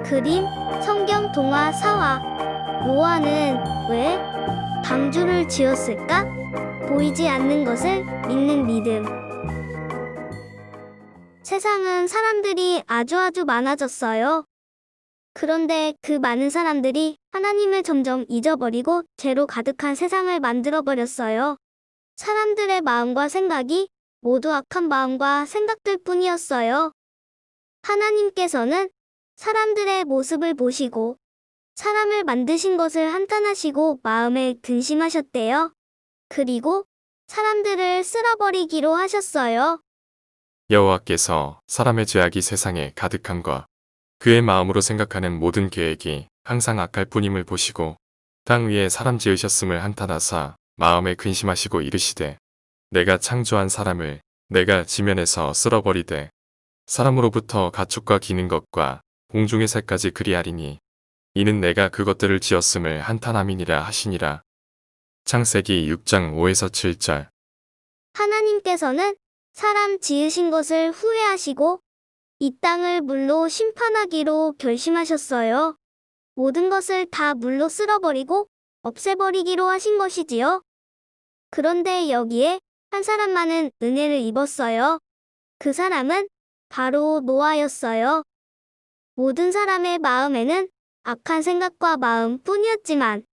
그림, 성경 동화, 사화. 노아는 왜 방주를 지었을까? 보이지 않는 것을 믿는 믿음. 세상은 사람들이 아주 많아졌어요. 그런데 그 많은 사람들이 하나님을 점점 잊어버리고 죄로 가득한 세상을 만들어버렸어요. 사람들의 마음과 생각이 모두 악한 마음과 생각들 뿐이었어요. 하나님께서는 사람들의 모습을 보시고 사람을 만드신 것을 한탄하시고 마음에 근심하셨대요. 그리고 사람들을 쓸어버리기로 하셨어요. 여호와께서 사람의 죄악이 세상에 가득함과 그의 마음으로 생각하는 모든 계획이 항상 악할 뿐임을 보시고 땅 위에 사람 지으셨음을 한탄하사 마음에 근심하시고 이르시되 내가 창조한 사람을 내가 지면에서 쓸어버리되 사람으로부터 가축과 기는 것과 공중의 새까지 그리하리니 이는 내가 그것들을 지었음을 한탄함이니라 하시니라. 창세기 6장 5에서 7절. 하나님께서는 사람 지으신 것을 후회하시고 이 땅을 물로 심판하기로 결심하셨어요. 모든 것을 다 물로 쓸어버리고 없애버리기로 하신 것이지요. 그런데 여기에 한 사람만은 은혜를 입었어요. 그 사람은 바로 노아였어요. 모든 사람의 마음에는 악한 생각과 마음 뿐이었지만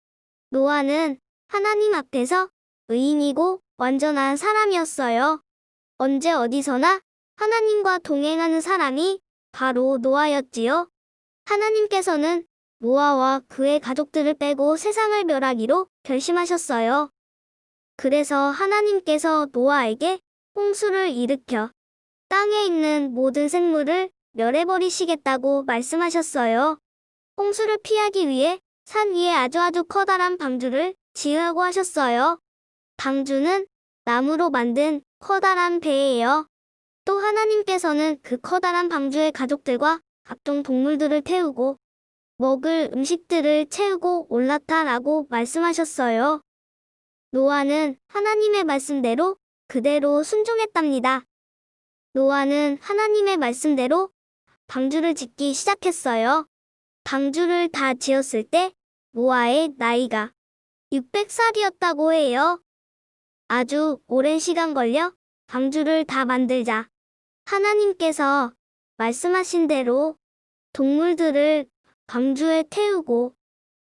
노아는 하나님 앞에서 의인이고 완전한 사람이었어요. 언제 어디서나 하나님과 동행하는 사람이 바로 노아였지요. 하나님께서는 노아와 그의 가족들을 빼고 세상을 멸하기로 결심하셨어요. 그래서 하나님께서 노아에게 홍수를 일으켜 땅에 있는 모든 생물을 멸해버리시겠다고 말씀하셨어요. 홍수를 피하기 위해 산 위에 아주 커다란 방주를 지으라고 하셨어요. 방주는 나무로 만든 커다란 배예요. 또 하나님께서는 그 커다란 방주의 가족들과 각종 동물들을 태우고 먹을 음식들을 채우고 올라타라고 말씀하셨어요. 노아는 하나님의 말씀대로 그대로 순종했답니다. 노아는 하나님의 말씀대로 방주를 짓기 시작했어요. 방주를 다 지었을 때 노아의 나이가 600살이었다고 해요. 아주 오랜 시간 걸려 방주를 다 만들자 하나님께서 말씀하신 대로 동물들을 방주에 태우고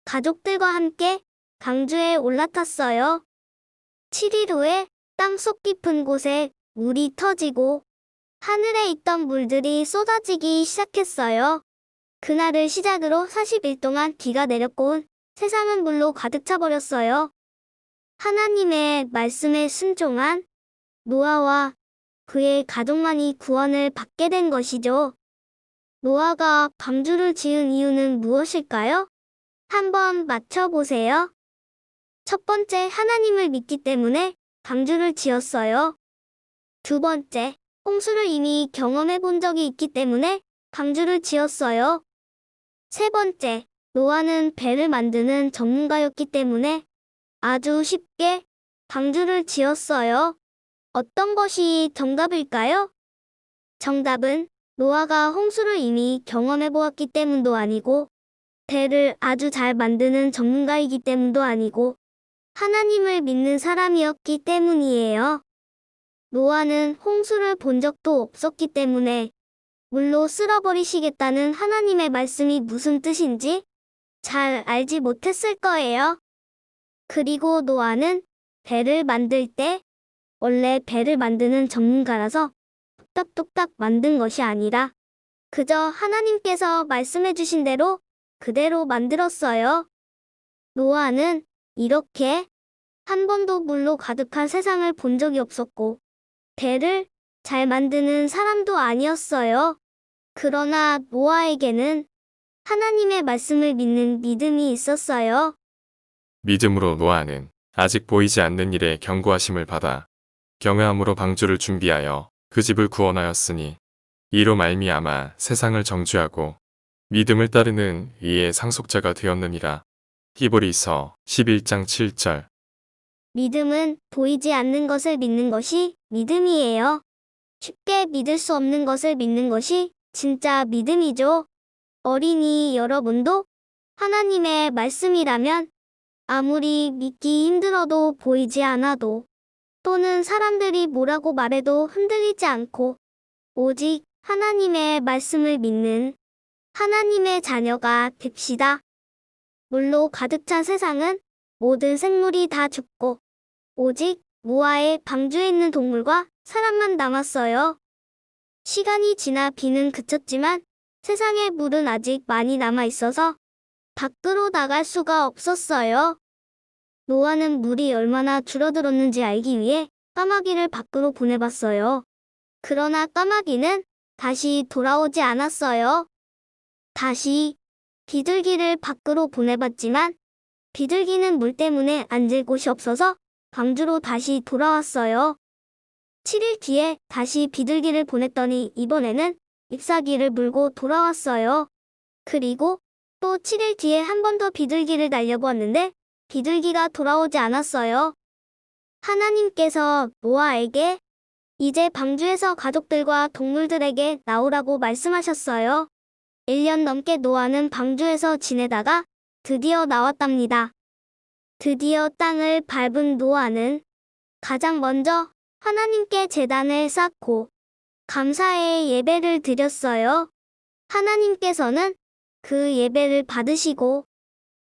가족들과 함께 방주에 올라탔어요. 7일 후에 땅속 깊은 곳에 물이 터지고 하늘에 있던 물들이 쏟아지기 시작했어요. 그날을 시작으로 40일 동안 비가 내렸고 세상은 물로 가득 차버렸어요. 하나님의 말씀에 순종한 노아와 그의 가족만이 구원을 받게 된 것이죠. 노아가 방주를 지은 이유는 무엇일까요? 한번 맞춰보세요. 첫 번째, 하나님을 믿기 때문에 방주를 지었어요. 두 번째, 홍수를 이미 경험해 본 적이 있기 때문에 방주를 지었어요. 세 번째, 노아는 배를 만드는 전문가였기 때문에 아주 쉽게 방주를 지었어요. 어떤 것이 정답일까요? 정답은 노아가 홍수를 이미 경험해 보았기 때문도 아니고 배를 아주 잘 만드는 전문가이기 때문도 아니고 하나님을 믿는 사람이었기 때문이에요. 노아는 홍수를 본 적도 없었기 때문에 물로 쓸어버리시겠다는 하나님의 말씀이 무슨 뜻인지 잘 알지 못했을 거예요. 그리고 노아는 배를 만들 때 원래 배를 만드는 전문가라서 뚝딱뚝딱 만든 것이 아니라 그저 하나님께서 말씀해 주신 대로 그대로 만들었어요. 노아는 이렇게 한 번도 물로 가득한 세상을 본 적이 없었고 배를 잘 만드는 사람도 아니었어요. 그러나 노아에게는 하나님의 말씀을 믿는 믿음이 있었어요. 믿음으로 노아는 아직 보이지 않는 일에 경고하심을 받아 경외함으로 방주를 준비하여 그 집을 구원하였으니 이로 말미암아 세상을 정죄하고 믿음을 따르는 이의 상속자가 되었느니라. 히브리서 11장 7절. 믿음은 보이지 않는 것을 믿는 것이 믿음이에요. 쉽게 믿을 수 없는 것을 믿는 것이 진짜 믿음이죠. 어린이 여러분도 하나님의 말씀이라면 아무리 믿기 힘들어도 보이지 않아도 또는 사람들이 뭐라고 말해도 흔들리지 않고 오직 하나님의 말씀을 믿는 하나님의 자녀가 됩시다. 물로 가득 찬 세상은 모든 생물이 다 죽고 오직 노아의 방주에 있는 동물과 사람만 남았어요. 시간이 지나 비는 그쳤지만 세상에 물은 아직 많이 남아 있어서 밖으로 나갈 수가 없었어요. 노아는 물이 얼마나 줄어들었는지 알기 위해 까마귀를 밖으로 보내봤어요. 그러나 까마귀는 다시 돌아오지 않았어요. 다시 비둘기를 밖으로 보내봤지만 비둘기는 물 때문에 앉을 곳이 없어서 방주로 다시 돌아왔어요. 7일 뒤에 다시 비둘기를 보냈더니 이번에는 잎사귀를 물고 돌아왔어요. 그리고 또 7일 뒤에 한 번 더 비둘기를 날려보았는데 비둘기가 돌아오지 않았어요. 하나님께서 노아에게 이제 방주에서 가족들과 동물들에게 나오라고 말씀하셨어요. 1년 넘게 노아는 방주에서 지내다가 드디어 나왔답니다. 드디어 땅을 밟은 노아는 가장 먼저 하나님께 제단을 쌓고 감사의 예배를 드렸어요. 하나님께서는 그 예배를 받으시고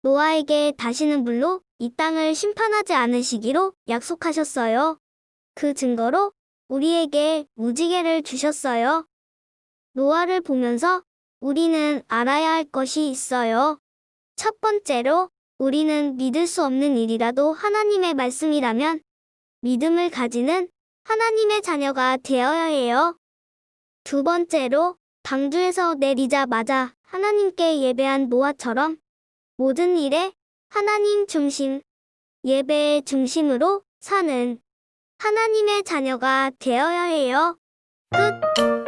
노아에게 다시는 물로 이 땅을 심판하지 않으시기로 약속하셨어요. 그 증거로 우리에게 무지개를 주셨어요. 노아를 보면서 우리는 알아야 할 것이 있어요. 첫 번째로 우리는 믿을 수 없는 일이라도 하나님의 말씀이라면 믿음을 가지는 하나님의 자녀가 되어야 해요. 두 번째로 방주에서 내리자마자 하나님께 예배한 노아처럼 모든 일에 하나님 중심, 예배의 중심으로 사는 하나님의 자녀가 되어야 해요. 끝.